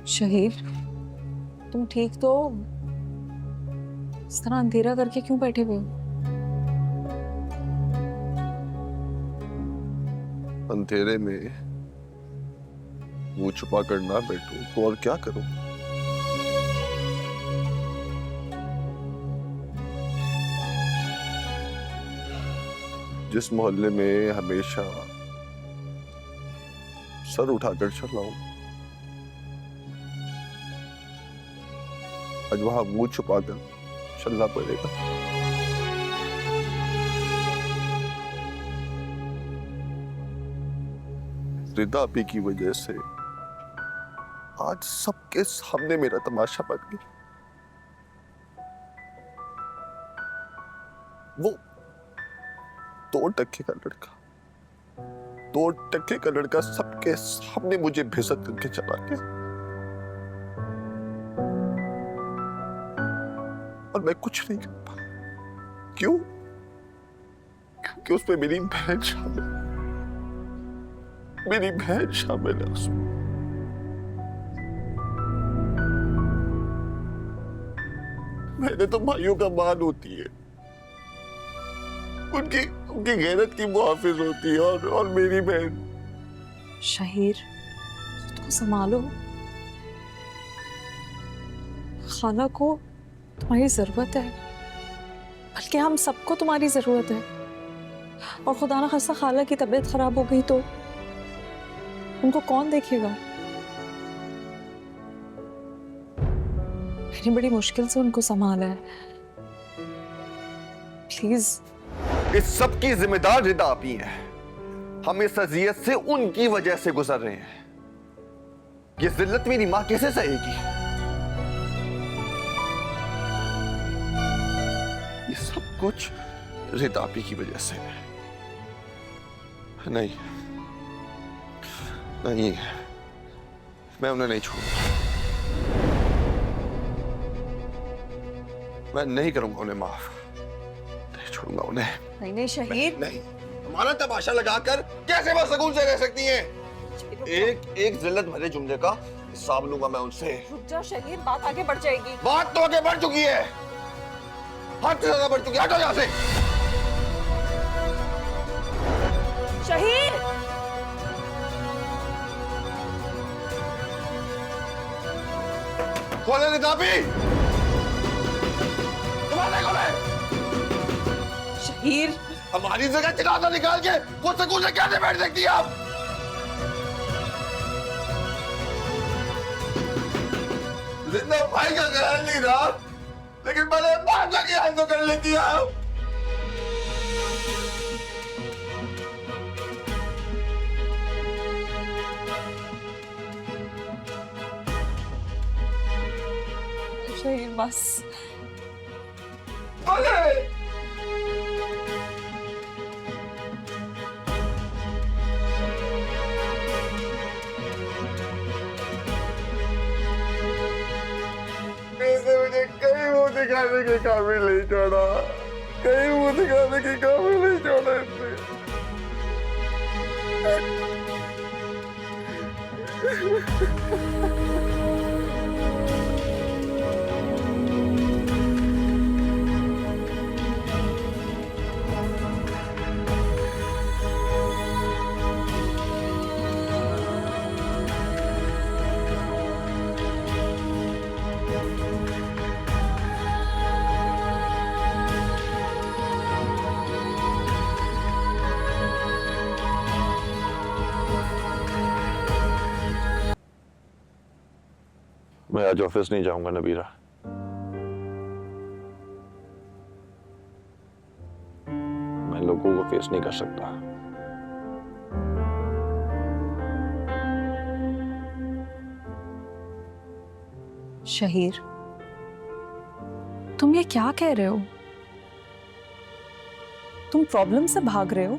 शहीर, तुम ठीक तो? इस तरह अंधेरा करके क्यों बैठे हुए हो? अंधेरे में मुंह छुपा कर ना बैठूं तो और क्या करूं? जिस मोहल्ले में हमेशा सर उठाकर चल रहा हूं, आज वहां मुंह छुपाकर चलना पड़ेगा। रिदा आपी की वजह से आज सबके सामने मेरा तमाशा बन गया। वो 2 टके का लड़का, 2 टके का लड़का सबके सामने मुझे बेइज्जत करके चला गया, और मैं कुछ नहीं कर पाया। क्यों? क्योंकि उसमें मेरी बहन शामिल, मेरी बहन शामिल है उसमें। मैंने तो भाइयों का मान होती है, उनकी उनकी गैरत की मुहाफिज होती है, और मेरी बहन। शहीर, खुद को संभालो। खाला को तुम्हारी जरूरत है, बल्कि हम सबको तुम्हारी जरूरत है। और खुदा ना खास्ता खाला की तबीयत खराब हो गई तो उनको कौन देखेगा? मैंने बड़ी मुश्किल से उनको संभाला है। प्लीज। इस सब की जिम्मेदार रिदा आपी है। हम इस अजियत से उनकी वजह से गुजर रहे हैं। ये जिल्लत मेरी मां कैसे सहेगी? ये सब कुछ रिदा आपी की वजह से है। नहीं नहीं, मैं उन्हें नहीं छोड़ूंगा। मैं नहीं करूंगा उन्हें माफ, नहीं छोड़ूंगा उन्हें। नहीं नहीं शहीर, नहीं, हमारा तमाशा लगाकर कैसे वह सुकून से रह सकती हैं? एक एक जिल्लत भरे जुमले का हिसाब लूंगा मैं उनसे। रुक जाओ शहीर, बात आगे बढ़ जाएगी। बात तो आगे बढ़ चुकी है, हद से ज्यादा बढ़ चुकी है। हटो यहाँ से। शहीर, खोले रिदापी, तुम्हारे खोले। शहीर, हमारी जगह चिराता निकाल के वो सुकून से कैसे बैठ सकती है आप? जिंदा भाई का ख्याल नहीं रहा, लेकिन बड़े बाप का ख्याल तो कर लेती है आप। शहीर बस। अरे मुझे कहीं मुंह दिखाने के काबिल नहीं छोड़ा, कहीं मुंह दिखाने के काबिल नहीं छोड़ा इसने। मैं आज ऑफिस नहीं जाऊंगा नबीरा। मैं लोगों को फेस नहीं कर सकता। शहीर, तुम ये क्या कह रहे हो? तुम प्रॉब्लम से भाग रहे हो?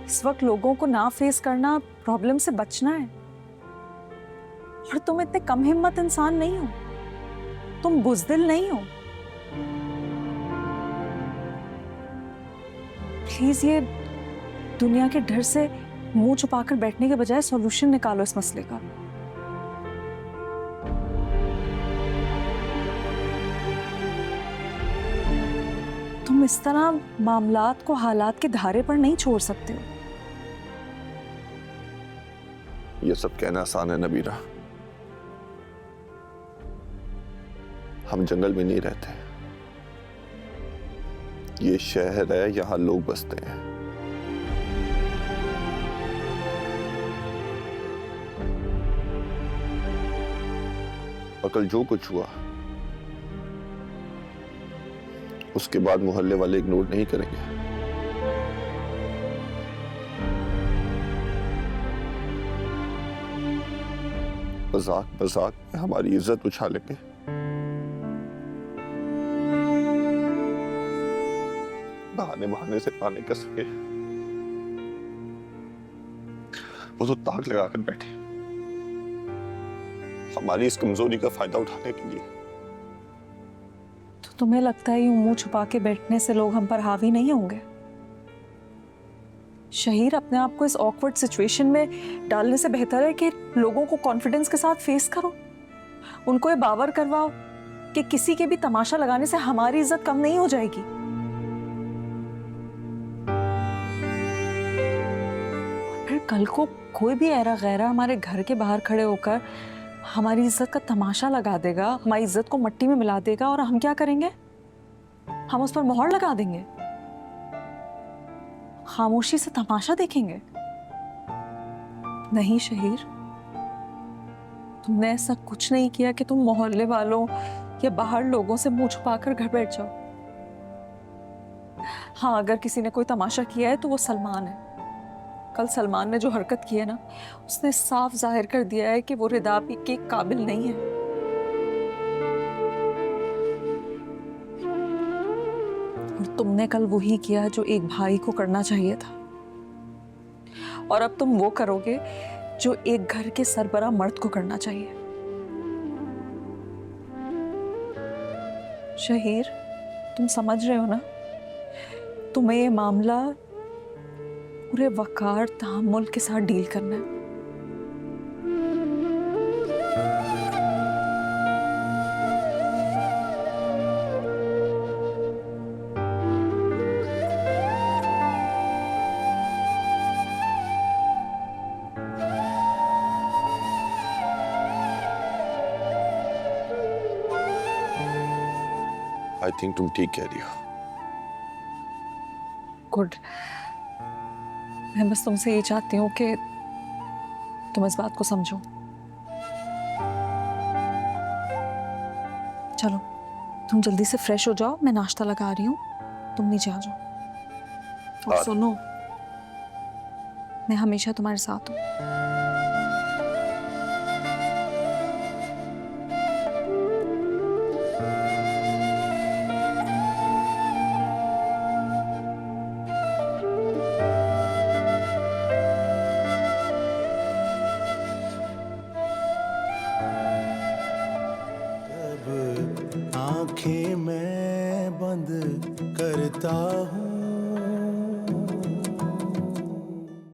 इस वक्त लोगों को ना फेस करना प्रॉब्लम से बचना है। और तुम इतने कम हिम्मत इंसान नहीं हो, तुम बुज़दिल नहीं हो। प्लीज ये दुनिया के डर से मुंह छुपाकर बैठने के बजाय सॉल्यूशन निकालो इस मसले का। तुम इस तरह मामलात को हालात के धारे पर नहीं छोड़ सकते हो। ये सब कहना आसान है नबीरा। हम जंगल में नहीं रहते, ये शहर है, यहां लोग बसते हैं। और कल जो कुछ हुआ उसके बाद मोहल्ले वाले इग्नोर नहीं करेंगे। मजाक मजाक में हमारी इज्जत उछालेंगे। बहाने बहाने से पाने कसेंगे। वो तो ताक लगाकर बैठे हमारी इस कमजोरी का फायदा उठाने के लिए। तो तुम्हें लगता है यूं मुंह छुपा के बैठने से लोग हम पर हावी नहीं होंगे? शहीर, अपने आप को इस ऑकवर्ड सिचुएशन में डालने से बेहतर है कि लोगों को कॉन्फिडेंस के साथ फेस करो। उनको ये बावर करवाओ कि किसी के भी तमाशा लगाने से हमारी इज्जत कम नहीं हो जाएगी। और फिर कल को कोई भी ऐरा गैरा हमारे घर के बाहर खड़े होकर हमारी इज्जत का तमाशा लगा देगा, हमारी इज्जत को मिट्टी में मिला देगा, और हम क्या करेंगे? हम उस पर मोहर लगा देंगे, खामोशी से तमाशा देखेंगे। नहीं शहीर, तुमने ऐसा कुछ नहीं किया कि तुम मोहल्ले वालों या बाहर लोगों से मुंह छुपाकर घर बैठ जाओ। हाँ, अगर किसी ने कोई तमाशा किया है तो वो सलमान है। कल सलमान ने जो हरकत की है ना, उसने साफ जाहिर कर दिया है कि वो रिदा के काबिल नहीं है। और तुमने कल वही किया जो एक भाई को करना चाहिए था, और अब तुम वो करोगे जो एक घर के सरबरा मर्द को करना चाहिए। शहीर, तुम समझ रहे हो ना? तुम्हें ये मामला पूरे वकार तहम्मुल के साथ डील करना है। आई थिंक तुम ठीक कह रही हो। गुड। मैं बस तुमसे ये चाहती हूँ कि तुम इस बात को समझो। चलो, तुम जल्दी से फ्रेश हो जाओ, मैं नाश्ता लगा रही हूँ, तुम नीचे आ जाओ। और सुनो, मैं हमेशा तुम्हारे साथ हूँ। आंखें मैं बंद करता हूँ